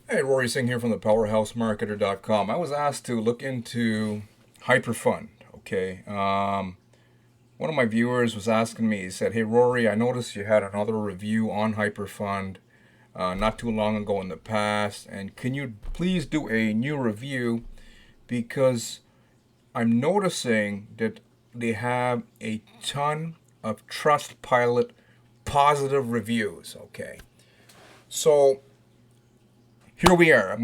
Hey, Rory Singh here from the powerhousemarketer.com. I was asked to look into Hyperfund. Okay. One of my viewers was asking me, he said, "Hey, Rory, I noticed you had another review on Hyperfund not too long ago in the past. And can you please do a new review? Because I'm noticing that they have a ton of Trustpilot positive reviews." Okay. So here we are.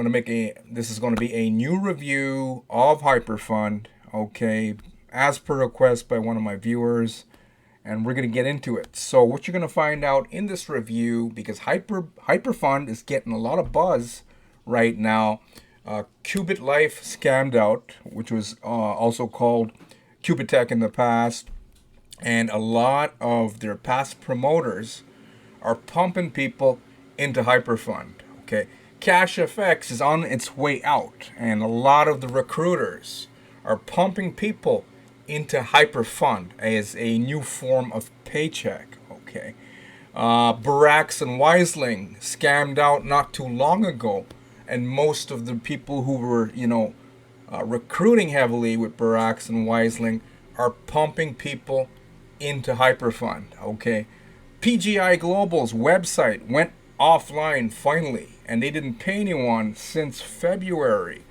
This is going to be a new review of Hyperfund, okay, as per request by one of my viewers, and we're going to get into it. So what you're going to find out in this review, because Hyperfund is getting a lot of buzz right now. Qubit Life scammed out, which was also called Qubitech in the past, and a lot of their past promoters are pumping people into Hyperfund. Okay, Cash FX is on its way out, and a lot of the recruiters are pumping people into Hyperfund as a new form of paycheck. Okay, Barax and Weisling scammed out not too long ago, and most of the people who were, recruiting heavily with Barax and Weisling are pumping people into Hyperfund. Okay, PGI Global's website went offline finally, and they didn't pay anyone since February.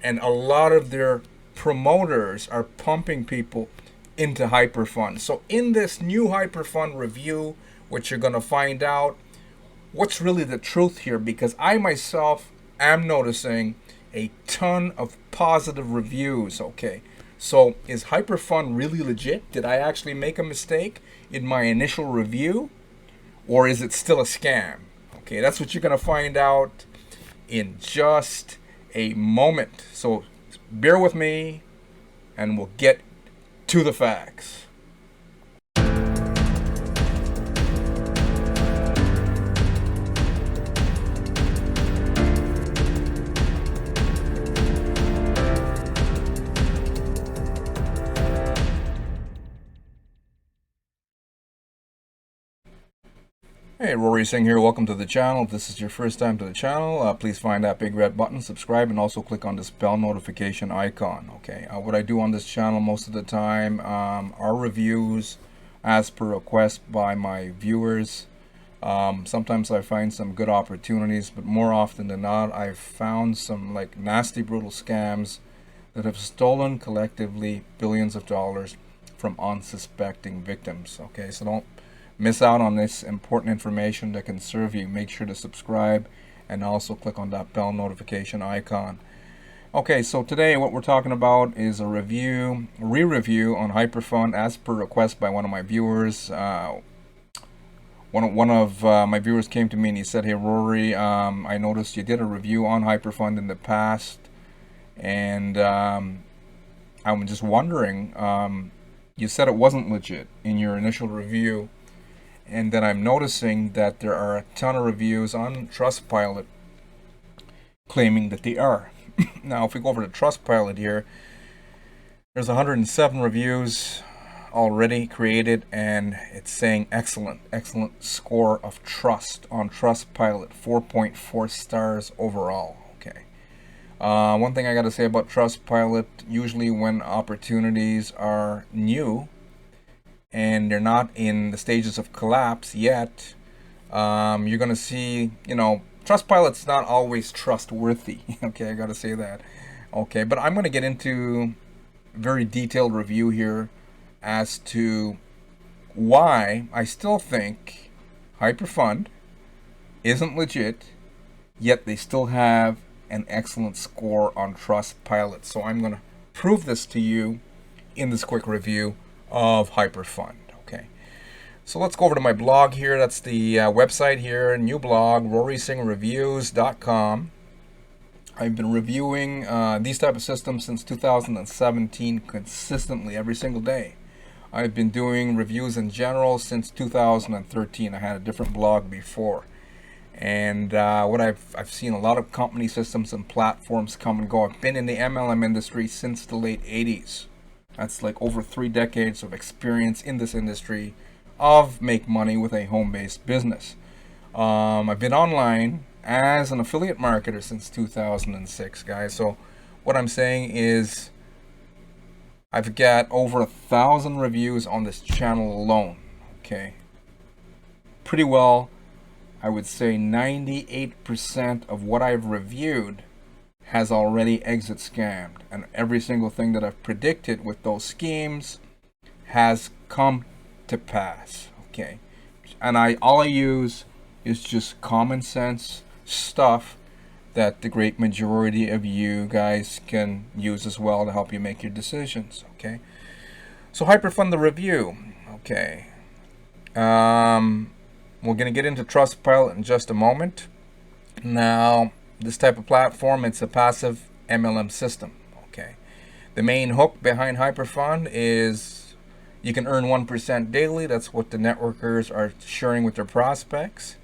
And a lot of their promoters are pumping people into Hyperfund. So, in this new Hyperfund review, what you're going to find out what's really the truth here, because I myself am noticing a ton of positive reviews. Okay, so is Hyperfund really legit? Did I actually make a mistake in my initial review, or is it still a scam? Okay, that's what you're going to find out in just a moment. So bear with me and we'll get to the facts. Hey, Rory Singh here. Welcome to the channel. If this is your first time to the channel, please find that big red button, subscribe, and also click on this bell notification icon. Okay, what I do on this channel most of the time are reviews as per request by my viewers. Sometimes I find some good opportunities, but more often than not, I've found some like nasty, brutal scams that have stolen collectively billions of dollars from unsuspecting victims. Okay, so don't miss out on this important information that can serve you. Make sure to subscribe and also click on that bell notification icon. Okay, so today what we're talking about is a re-review on Hyperfund as per request by one of my viewers. One of my viewers came to me and he said, "Hey Rory, I noticed you did a review on Hyperfund in the past, and I'm just wondering, you said it wasn't legit in your initial review, and then I'm noticing that there are a ton of reviews on Trustpilot claiming that they are." Now, if we go over to Trustpilot here, there's 107 reviews already created, and it's saying excellent score of trust on Trustpilot, 4.4 stars overall. Okay. One thing I got to say about Trustpilot, usually when opportunities are new and they're not in the stages of collapse yet, you're going to see, Trustpilot's not always trustworthy. Okay, I got to say that. Okay, but I'm going to get into a very detailed review here as to why I still think Hyperfund isn't legit, yet they still have an excellent score on Trustpilot. So I'm going to prove this to you in this quick review of Hyperfund. Okay, so let's go over to my blog here. That's the website here, new blog, RorySinghReviews.com. I've been reviewing these type of systems since 2017 consistently every single day. I've been doing reviews in general since 2013. I had a different blog before. And what I've seen a lot of company systems and platforms come and go. I've been in the MLM industry since the late 80s. That's like over 3 decades of experience in this industry of make money with a home-based business. I've been online as an affiliate marketer since 2006, guys. So what I'm saying is I've got over 1,000 reviews on this channel alone. Okay, pretty well, I would say 98% of what I've reviewed has already exit scammed, and every single thing that I've predicted with those schemes has come to pass. Okay, and all I use is just common sense stuff that the great majority of you guys can use as well to help you make your decisions. Okay, so Hyperfund the review. Okay, we're gonna get into Trustpilot in just a moment. Now, this type of platform, it's a passive MLM system. Okay, the main hook behind Hyperfund is you can earn 1% daily. That's what the networkers are sharing with their prospects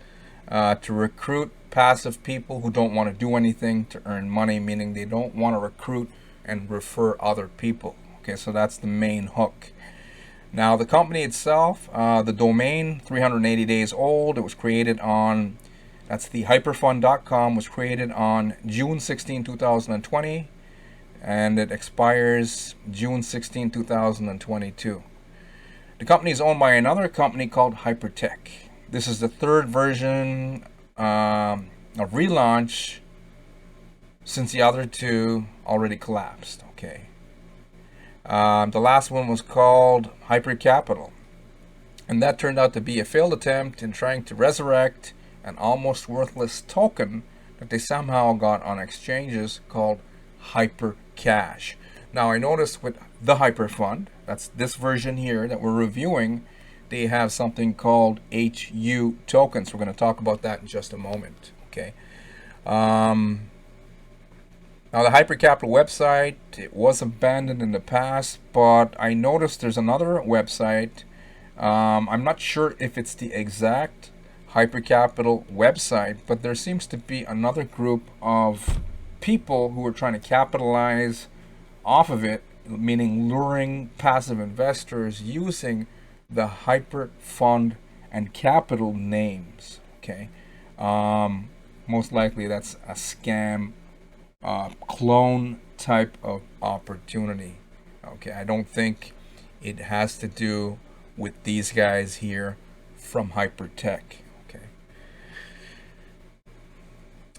to recruit passive people who don't want to do anything to earn money, meaning they don't want to recruit and refer other people. Okay, so that's the main hook. Now, the company itself, the domain, 380 days old. It was created on, that's the hyperfund.com, was created on June 16, 2020, and it expires June 16, 2022. The company is owned by another company called Hypertech. This is the third version of relaunch since the other two already collapsed. Okay. The last one was called Hyper Capital, and that turned out to be a failed attempt in trying to resurrect an almost worthless token that they somehow got on exchanges called Hyper Cash. Now, I noticed with the Hyperfund, that's this version here that we're reviewing, they have something called HU tokens. We're going to talk about that in just a moment. Okay. Now, the Hypercapital website, it was abandoned in the past, but I noticed there's another website. I'm not sure if it's the exact Hypercapital website, but there seems to be another group of people who are trying to capitalize off of it, meaning luring passive investors using the Hyperfund and Capital names. Okay. Most likely that's a scam clone type of opportunity. Okay, I don't think it has to do with these guys here from Hypertech. Okay,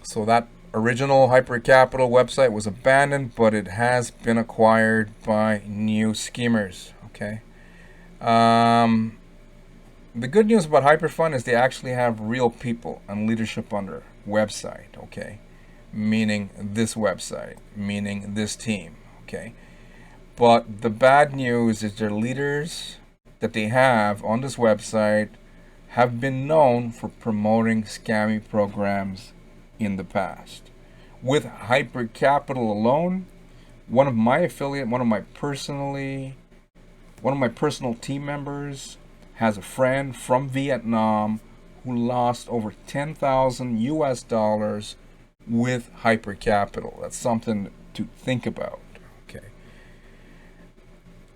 so that original Hypercapital website was abandoned, but it has been acquired by new schemers. Okay, the good news about Hyperfund is they actually have real people and leadership on their website. Okay, meaning this website, meaning this team. Okay, but the bad news is their leaders that they have on this website have been known for promoting scammy programs in the past. With Hypercapital alone, one of my personal team members has a friend from Vietnam who lost over 10,000 US dollars with Hypercapital. That's something to think about. Okay,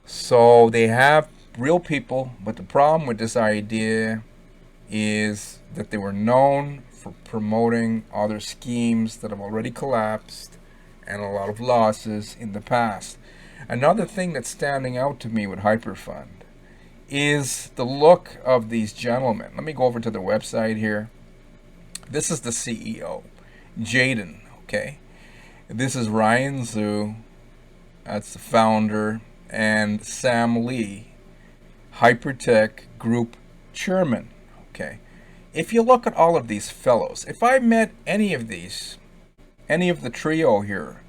so they have real people, but the problem with this idea is that they were known for promoting other schemes that have already collapsed and a lot of losses in the past. Another thing that's standing out to me with Hyperfund is the look of these gentlemen. Let me go over to their website here. This is the CEO, Jaden. Okay, this is Ryan Zhu, that's the founder, and Sam Lee, Hypertech Group Chairman. Okay, if you look at all of these fellows, if I met any of the trio here,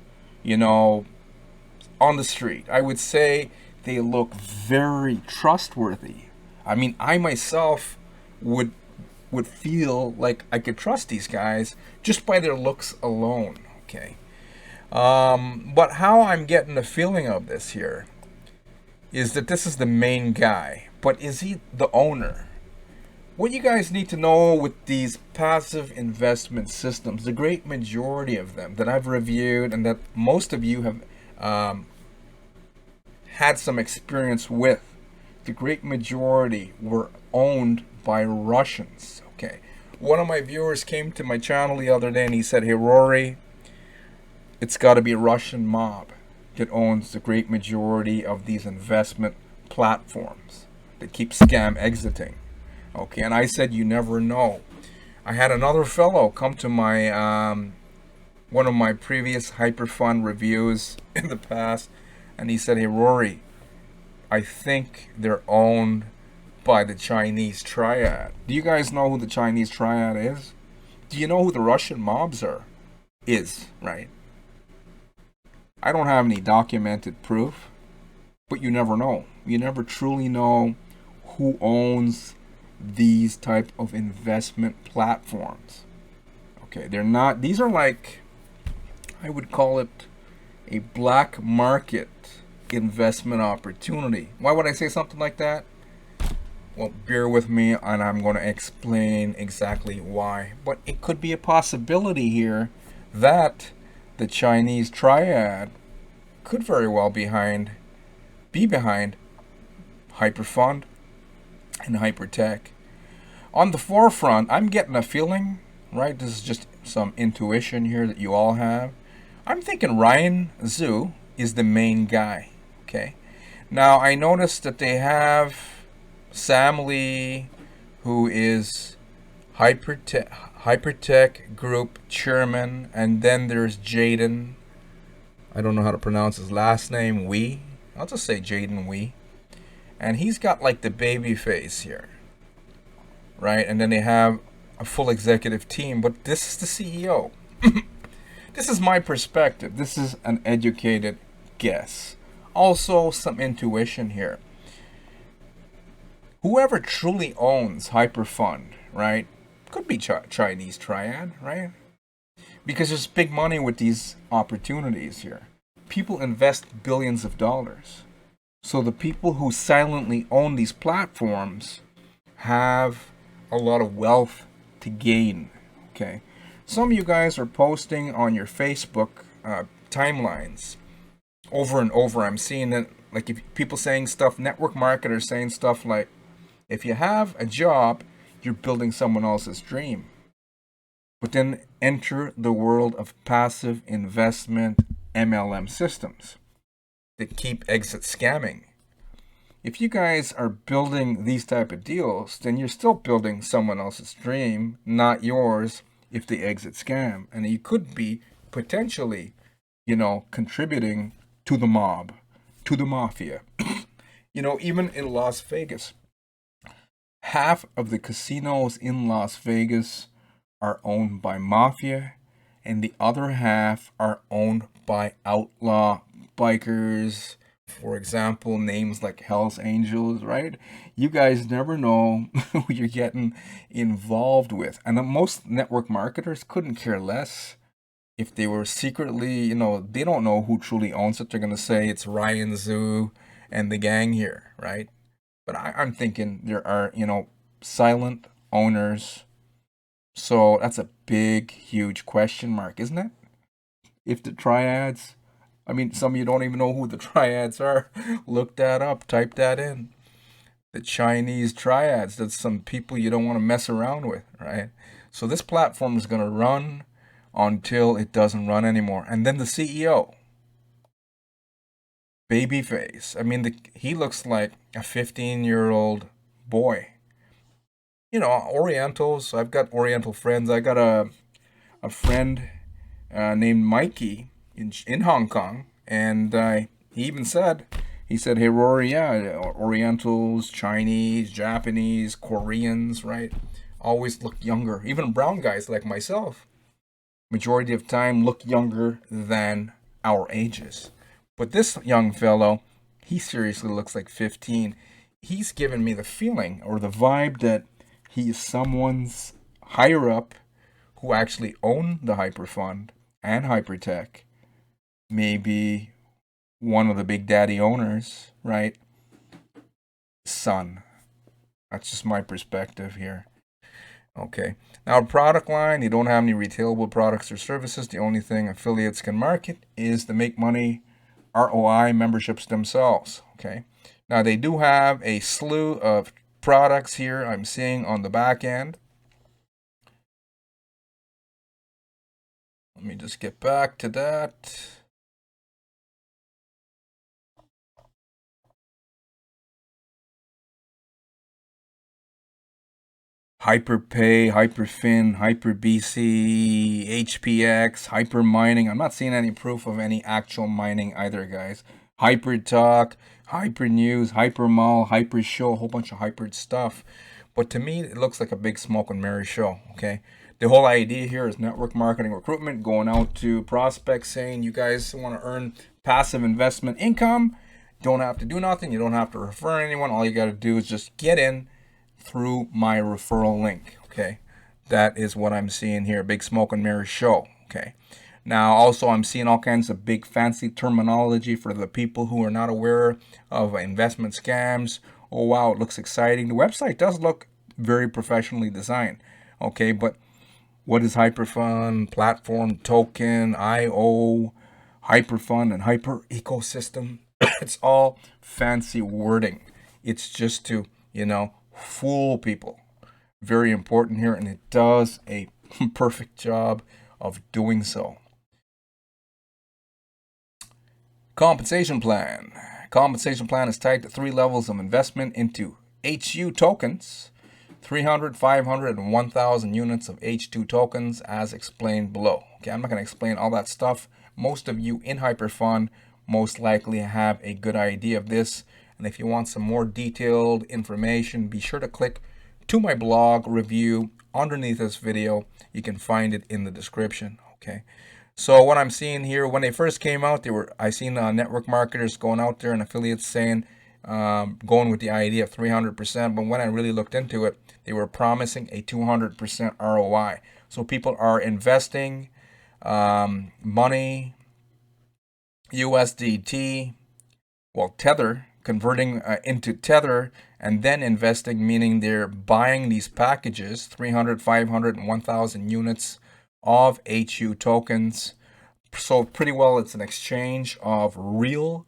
on the street, I would say they look very trustworthy. I mean, I myself would feel like I could trust these guys just by their looks alone. Okay, but how I'm getting the feeling of this here is that this is the main guy, but is he the owner? What you guys need to know with these passive investment systems, the great majority of them that I've reviewed and that most of you have had some experience with, the great majority were owned by Russians. Okay, One of my viewers came to my channel the other day and he said, "Hey Rory, it's got to be a Russian mob that owns the great majority of these investment platforms that keep scam exiting." Okay, and I said, "You never know." I had another fellow come to my one of my previous Hyperfund reviews in the past, and he said, "Hey Rory, I think they're owned by the Chinese triad." Do you guys know who the Chinese triad is? Do you know who the Russian mobs are? Right? I don't have any documented proof, but you never know. You never truly know who owns these type of investment platforms. Okay, they're not, these are like, I would call it a black market investment opportunity. Why would I say something like that? Well, bear with me and I'm going to explain exactly why. But it could be a possibility here that the Chinese triad could very well be behind Hyperfund and Hypertech. On the forefront, I'm getting a feeling, right? This is just some intuition here that you all have. I'm thinking Ryan Zhu is the main guy. Okay. Now I noticed that they have Sam Lee, who is Hypertech Group Chairman, and then there's Jaden. I don't know how to pronounce his last name. Wee. I'll just say Jaden Wee. And he's got like the baby face here, right? And then they have a full executive team, but this is the CEO. This is my perspective. This is an educated guess. Also, some intuition here. Whoever truly owns Hyperfund, right? Could be Chinese triad, right? Because there's big money with these opportunities here. People invest billions of dollars. So the people who silently own these platforms have a lot of wealth to gain. Okay. Some of you guys are posting on your Facebook timelines over and over. I'm seeing it, like, if people saying stuff, network marketers saying stuff like, if you have a job, you're building someone else's dream. But then enter the world of passive investment MLM systems that keep exit scamming. If you guys are building these type of deals, then you're still building someone else's dream, not yours, if they exit scam. And you could be potentially, contributing to the mob, to the mafia. Even in Las Vegas, half of the casinos in Las Vegas are owned by mafia, and the other half are owned by outlaw bikers. For example, names like Hell's Angels, right? You guys never know who you're getting involved with. And most network marketers couldn't care less if they were secretly, they don't know who truly owns it. They're going to say it's Ryan Zhu and the gang here, right? But I'm thinking there are, silent owners. So that's a big, huge question mark, isn't it? If the triads, some of you don't even know who the triads are. Look that up, type that in. The Chinese triads, that's some people you don't want to mess around with, right? So this platform is going to run until it doesn't run anymore. And then the CEO, babyface. He looks like a 15-year-old boy. Orientals. I've got Oriental friends. I got a friend named Mikey in Hong Kong, and he even said, "Hey Rory, yeah, Orientals, Chinese, Japanese, Koreans, right, always look younger. Even brown guys like myself, majority of time look younger than our ages. But this young fellow, he seriously looks like 15. He's given me the feeling or the vibe that he is someone's higher up who actually own the Hyperfund and Hypertech. Maybe one of the big daddy owners, right? Son. That's just my perspective here. Okay. Now, product line, you don't have any retailable products or services. The only thing affiliates can market is the make money ROI memberships themselves. Okay. Now, they do have a slew of products here I'm seeing on the back end. Let me just get back to that. Hyperpay, Hyperfin, HyperBC, HPX, Hyper Mining. I'm not seeing any proof of any actual mining either, guys. HyperTalk, Hyper News, Hypermall, Hyper Show, a whole bunch of hyper stuff. But to me, it looks like a big smoke and mirror show, okay? The whole idea here is network marketing recruitment, going out to prospects saying you guys want to earn passive investment income. Don't have to do nothing. You don't have to refer anyone. All you got to do is just get in through my referral link. Okay, that is what I'm seeing here. Big smoke and mirror show. Okay, now also I'm seeing all kinds of big fancy terminology for the people who are not aware of investment scams. Oh wow, it looks exciting. The website does look very professionally designed. Okay, but what is Hyperfund, platform, token, IO, Hyperfund, and hyper ecosystem? It's all fancy wording. It's just to, fool people. Very important here, and it does a perfect job of doing so. Compensation plan. Compensation plan is tied to 3 levels of investment into HU tokens, 300, 500, and 1,000 units of H2 tokens as explained below. Okay, I'm not going to explain all that stuff. Most of you in Hyperfund most likely have a good idea of this. And if you want some more detailed information, be sure to click to my blog review underneath this video. You can find it in the description. Okay. So what I'm seeing here, when they first came out, I seen network marketers going out there and affiliates saying, going with the idea of 300%. But when I really looked into it, they were promising a 200% ROI. So people are investing money, USDT, well, Tether, converting into Tether, and then investing, meaning they're buying these packages, 300, 500, and 1,000 units of HU tokens. So pretty well it's an exchange of real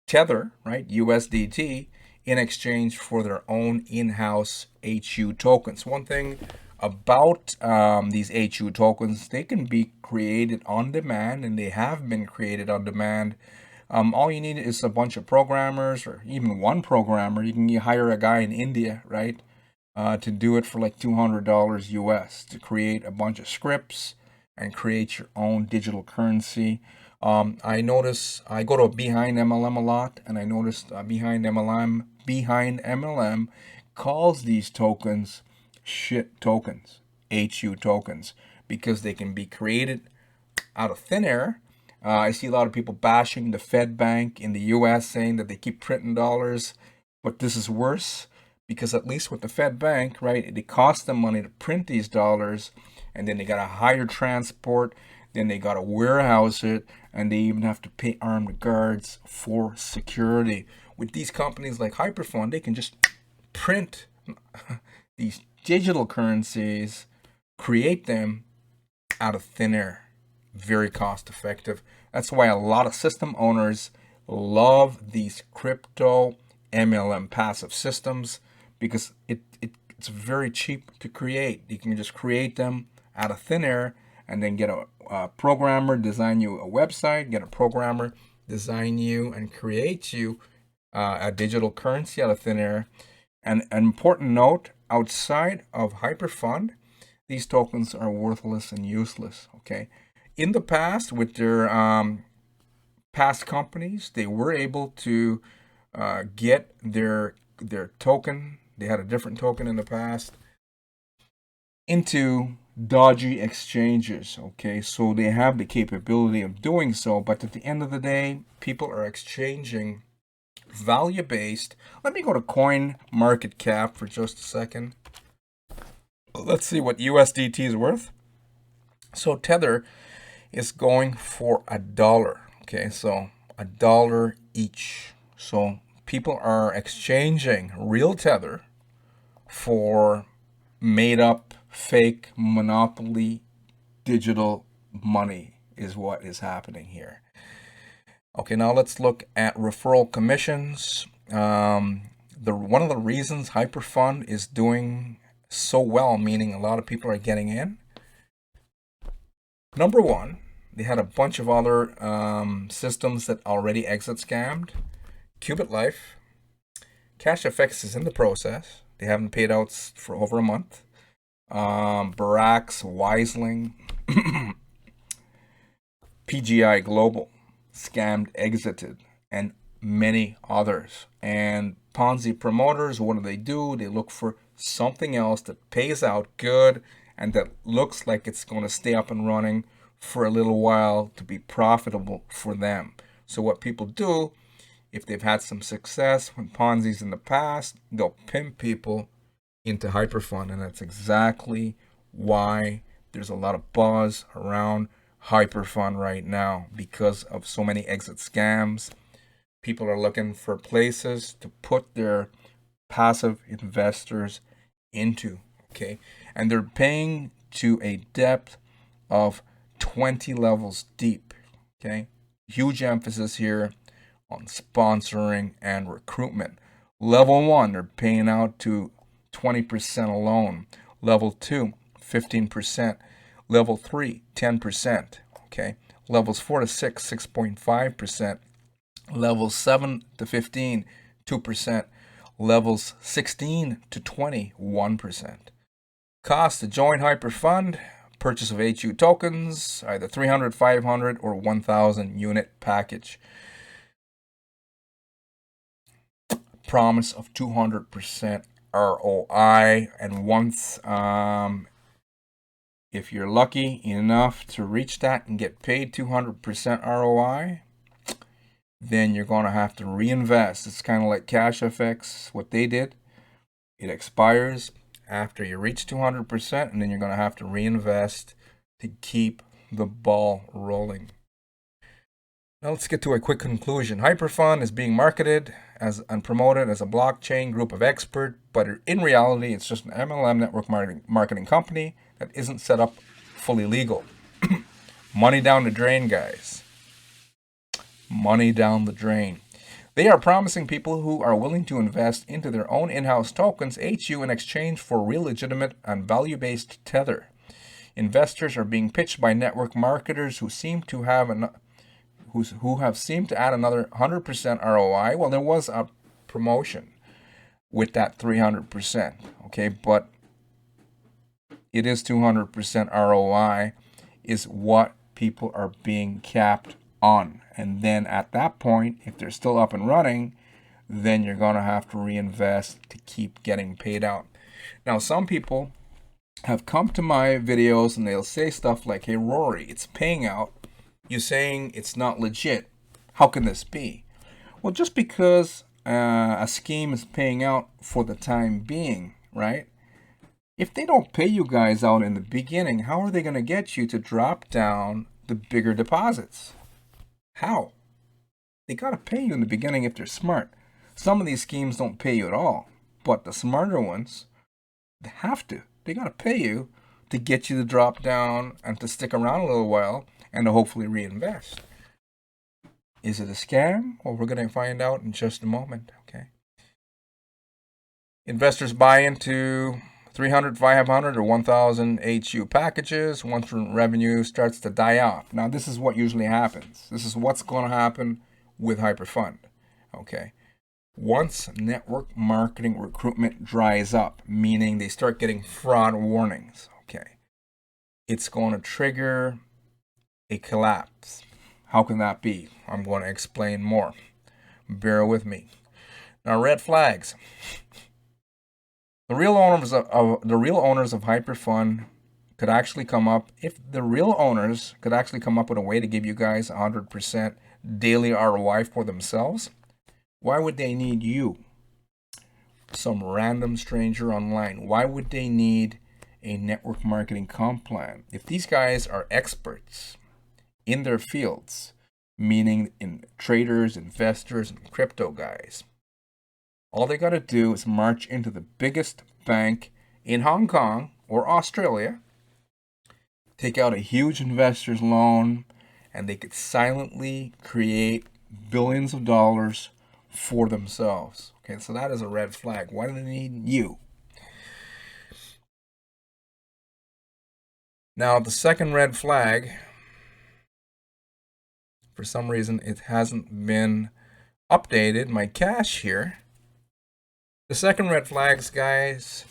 Tether, right, USDT, in exchange for their own in-house HU tokens. One thing about these HU tokens, they can be created on demand, and they have been created on demand. All you need is a bunch of programmers, or even one programmer. You can hire a guy in India, right, to do it for like $200 US to create a bunch of scripts and create your own digital currency. I notice I go to Behind MLM a lot, and I noticed Behind MLM calls these tokens shit tokens, HU tokens, because they can be created out of thin air. I see a lot of people bashing the Fed Bank in the US, saying that they keep printing dollars, but this is worse, because at least with the Fed Bank, right, it costs them money to print these dollars, and then they got to hire transport, then they got to warehouse it, and they even have to pay armed guards for security. With these companies like Hyperfund, they can just print these digital currencies, create them out of thin air. Very cost effective. That's why a lot of system owners love these crypto MLM passive systems, because it's very cheap to create. You can just create them out of thin air, and then get a programmer design you a website, get a programmer design you and create you a digital currency out of thin air. And an important note, outside of Hyperfund, these tokens are worthless and useless. Okay. In the past, with their past companies, they were able to get their token. They had a different token in the past into dodgy exchanges. Okay, so they have the capability of doing so, but at the end of the day, people are exchanging value based. Let me go to Coin Market Cap for just a second. Let's see what USDT is worth. So Tether is going for $1. Okay, so $1 each. So people are exchanging real Tether for made up fake monopoly digital money is what is happening here. Okay, now let's look at referral commissions. One of the reasons Hyperfund is doing so well, meaning a lot of people are getting in, Number one, they had a bunch of other systems that already exit scammed. Qubit Life, Cash FX is in the process. They haven't paid out for over a month. Barack's, Wiseling, PGI Global, scammed, exited, and many others. And Ponzi promoters, what do? They look for something else that pays out good and that looks like it's going to stay up and running for a little while to be profitable for them. So what people do, if they've had some success with Ponzi's in the past, they'll pimp people into Hyperfund, and that's exactly why there's a lot of buzz around Hyperfund right now because of so many exit scams. People are looking for places to put their passive investors into, okay? And they're paying to a depth of 20 levels deep, okay? Huge emphasis here on sponsoring and recruitment. Level 1, they're paying out to 20% alone. Level 2, 15%. Level 3, 10%. Okay. Levels 4 to 6, 6.5%. Levels 7 to 15, 2%. Levels 16 to 20, 1%. Cost to join Hyperfund, purchase of HU tokens, either 300, 500, or 1,000 unit package. Promise of 200% ROI, and once if you're lucky enough to reach that and get paid 200% ROI, then you're going to have to reinvest. It's kind of like Cash FX, what they did. It expires after you reach 200%, and then you're going to have to reinvest to keep the ball rolling. Now let's get to a quick conclusion. Hyperfund is being marketed as and promoted as a blockchain group of experts, but in reality, it's just an MLM network marketing company that isn't set up fully legal. Money down the drain, guys. Money down the drain. They are promising people who are willing to invest into their own in-house tokens, HU, in exchange for real legitimate and value-based tether. Investors are being pitched by network marketers who seem to have who have seemed to add another 100% ROI. Well, there was a promotion with that 300%, okay, but it is 200% ROI is what people are being capped on. And then at that point, if they're still up and running, then you're going to have to reinvest to keep getting paid out. Now, some people have come to my videos and they'll say stuff like, hey, Rory, it's paying out. You're saying it's not legit. How can this be? Well, just because a scheme is paying out for the time being, right? If they don't pay you guys out in the beginning, how are they going to get you to drop down the bigger deposits? How? They got to pay you in the beginning if they're smart. Some of these schemes don't pay you at all, but the smarter ones, they have to. They got to pay you to get you to drop down and to stick around a little while and to hopefully reinvest. Is it a scam? Well, we're going to find out in just a moment, okay? Investors buy into 300, 500, or 1,000 HU packages once revenue starts to die off. Now, this is what usually happens. This is what's going to happen with Hyperfund, okay? Once network marketing recruitment dries up, meaning they start getting fraud warnings, okay, it's going to trigger a collapse. How can that be? I'm going to explain more. Bear with me. Now, red flags. The real owners of Hyperfund could actually come up, if the real owners could actually come up with a way to give you guys 100% daily ROI for themselves, why would they need you? Some random stranger online. Why would they need a network marketing comp plan? If these guys are experts in their fields, meaning in traders, investors, and crypto guys, all they got to do is march into the biggest bank in Hong Kong or Australia, take out a huge investor's loan, and they could silently create billions of dollars for themselves. Okay, so that is a red flag. Why do they need you? Now, the second red flag, for some reason, it hasn't been updated. My cache here. The second red flags, guys,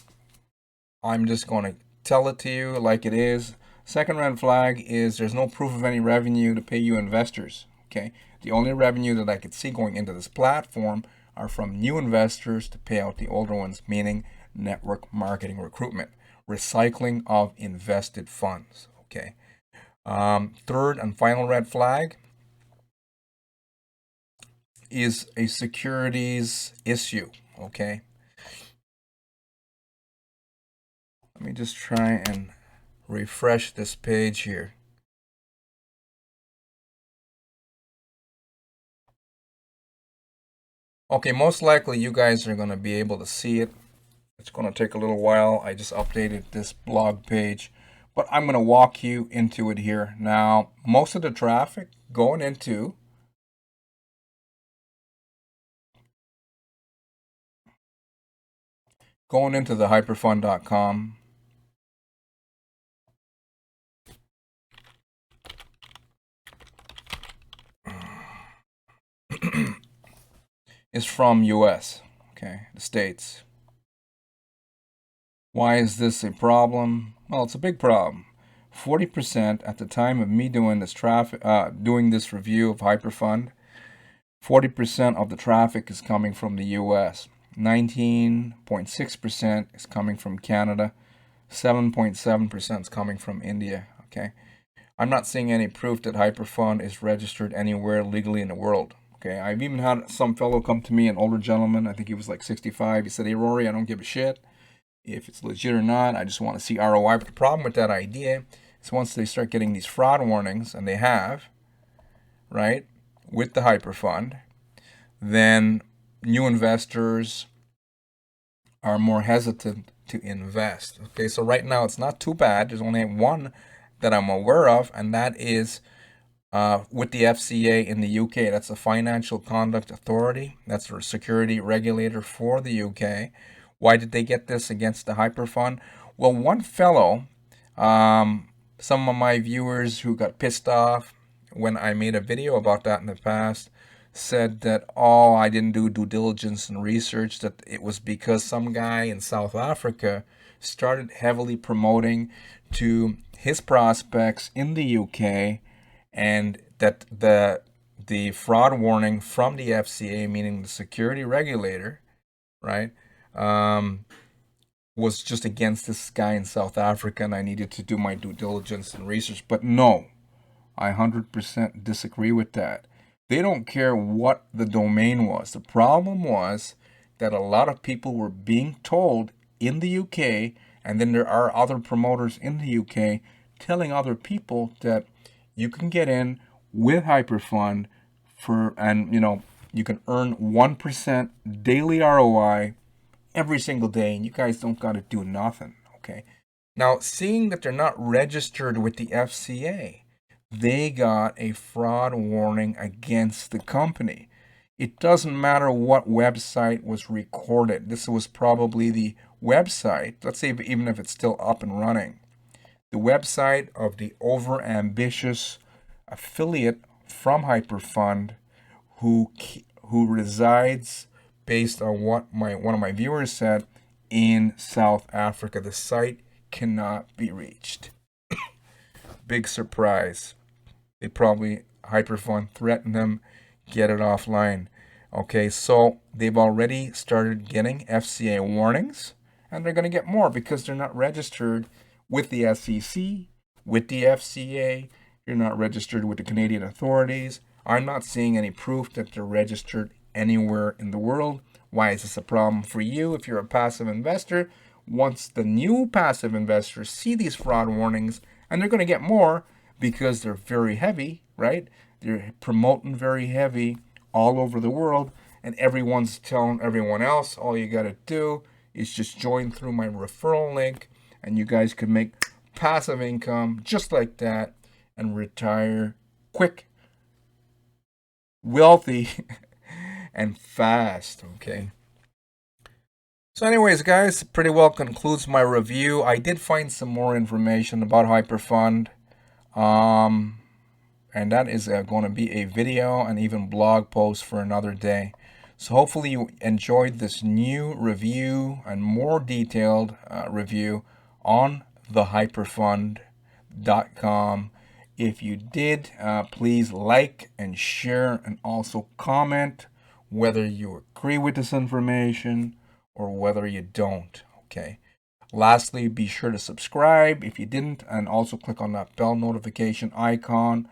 I'm just going to tell it to you like it is. Second red flag is there's no proof of any revenue to pay you investors. Okay, the only revenue that I could see going into this platform are from new investors to pay out the older ones, meaning network marketing recruitment, recycling of invested funds. Okay. Third and final red flag is a securities issue. Okay. Let me just try and refresh this page here. Okay, most likely you guys are going to be able to see it. It's going to take a little while. I just updated this blog page, but I'm going to walk you into it here. Now, most of the traffic going into the hyperfund.com is from US, okay, the States. Why is this a problem? Well, it's a big problem. 40% at the time of me doing this doing this review of Hyperfund, 40% of the traffic is coming from the US. 19.6% is coming from Canada. 7.7% is coming from India. Okay. I'm not seeing any proof that Hyperfund is registered anywhere legally in the world. Okay. I've even had some fellow come to me, an older gentleman, I think he was like 65. He said, "Hey, Rory, I don't give a shit if it's legit or not. I just want to see ROI." But the problem with that idea is once they start getting these fraud warnings, and they have, right, with the Hyperfund, then new investors are more hesitant to invest. Okay, so right now it's not too bad. There's only one that I'm aware of, and that is with the FCA in the UK. That's the Financial Conduct Authority. That's a security regulator for the UK. Why did they get this against the Hyperfund? Well, one fellow, some of my viewers who got pissed off when I made a video about that in the past, said that, oh, I didn't do due diligence and research, that it was because some guy in South Africa started heavily promoting to his prospects in the UK, and that the fraud warning from the FCA, meaning the security regulator, right, was just against this guy in South Africa, and I needed to do my due diligence and research. But no, I 100% disagree with that. They don't care what the domain was. The problem was that a lot of people were being told in the UK, and then there are other promoters in the UK telling other people that you can get in with Hyperfund and you can earn 1% daily ROI every single day, and you guys don't got to do nothing. Okay. Now, seeing that they're not registered with the FCA, they got a fraud warning against the company. It doesn't matter what website was recorded. This was probably the website, let's say even if it's still up and running, the website of the overambitious affiliate from Hyperfund who resides, based on what one of my viewers said, in South Africa. The site cannot be reached. Big surprise. They probably, Hyperfund threatened them, get it offline. Okay, so they've already started getting FCA warnings, and they're going to get more because they're not registered with the SEC, with the FCA. You're not registered with the Canadian authorities. I'm not seeing any proof that they're registered anywhere in the world. Why is this a problem for you if you're a passive investor? Once the new passive investors see these fraud warnings, and they're going to get more because they're very heavy, right? They're promoting very heavy all over the world, and everyone's telling everyone else, all you got to do is just join through my referral link, and you guys could make passive income just like that and retire quick, wealthy, and fast. Okay. So anyways, guys, pretty well concludes my review. I did find some more information about Hyperfund. Um, and that is going to be a video and even blog post for another day. So hopefully you enjoyed this new review and more detailed review on the hyperfund.com. If you did, please like and share and also comment whether you agree with this information or whether you don't. Okay. Lastly, be sure to subscribe if you didn't, and also click on that bell notification icon.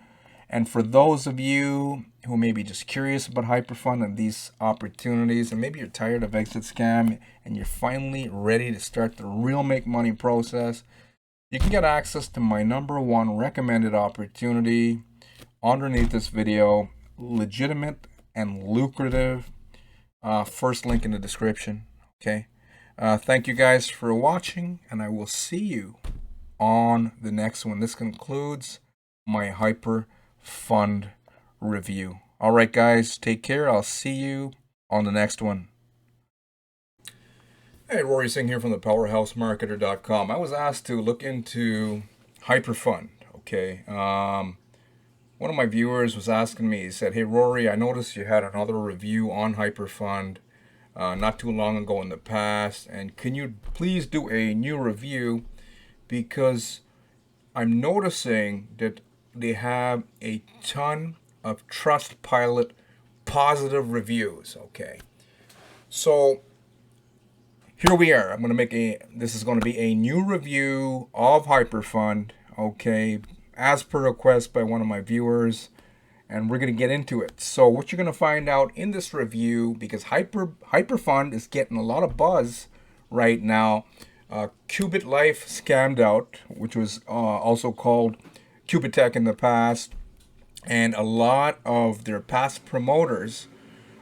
And for those of you who may be just curious about Hyperfund and these opportunities, and maybe you're tired of exit scam and you're finally ready to start the real make money process, you can get access to my #1 recommended opportunity underneath this video. Legitimate and lucrative. First link in the description. Okay. Thank you guys for watching, and I will see you on the next one. This concludes my Hyperfund review. All right, guys, take care. I'll see you on the next one. Hey, Rory Singh here from the powerhousemarketer.com. I was asked to look into Hyperfund. Okay. One of my viewers was asking me, he said, "Hey, Rory, I noticed you had another review on Hyperfund not too long ago in the past, and can you please do a new review, because I'm noticing that they have a ton of Trustpilot positive reviews." Okay, so here we are. This is going to be a new review of Hyperfund, okay, as per request by one of my viewers, and we're going to get into it. So what you're going to find out in this review, because Hyperfund is getting a lot of buzz right now. Qubit Life scammed out, which was also called Qubitech in the past, and a lot of their past promoters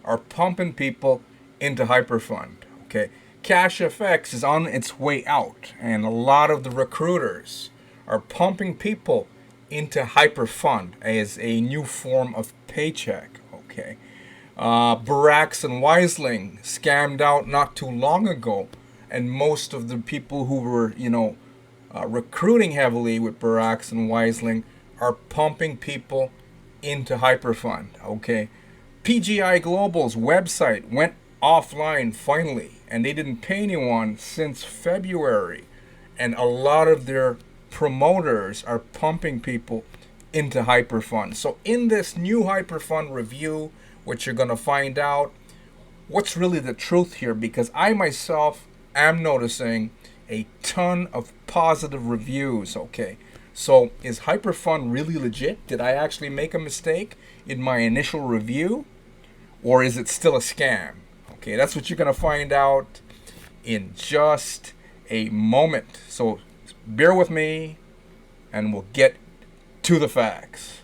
are pumping people into Hyperfund. Okay, CashFX is on its way out, and a lot of the recruiters are pumping people into Hyperfund as a new form of paycheck. Okay, Barax and Weisling scammed out not too long ago, and most of the people who were, recruiting heavily with Barax and Weisling are pumping people into Hyperfund. Okay, PGI Global's website went offline finally, and they didn't pay anyone since February, and a lot of their promoters are pumping people into Hyperfund. So in this new Hyperfund review, what you're going to find out what's really the truth here, because I myself am noticing a ton of positive reviews. Okay, so is Hyperfund really legit? Did I actually make a mistake in my initial review, or is it still a scam? Okay, that's what you're going to find out in just a moment. So bear with me and we'll get to the facts.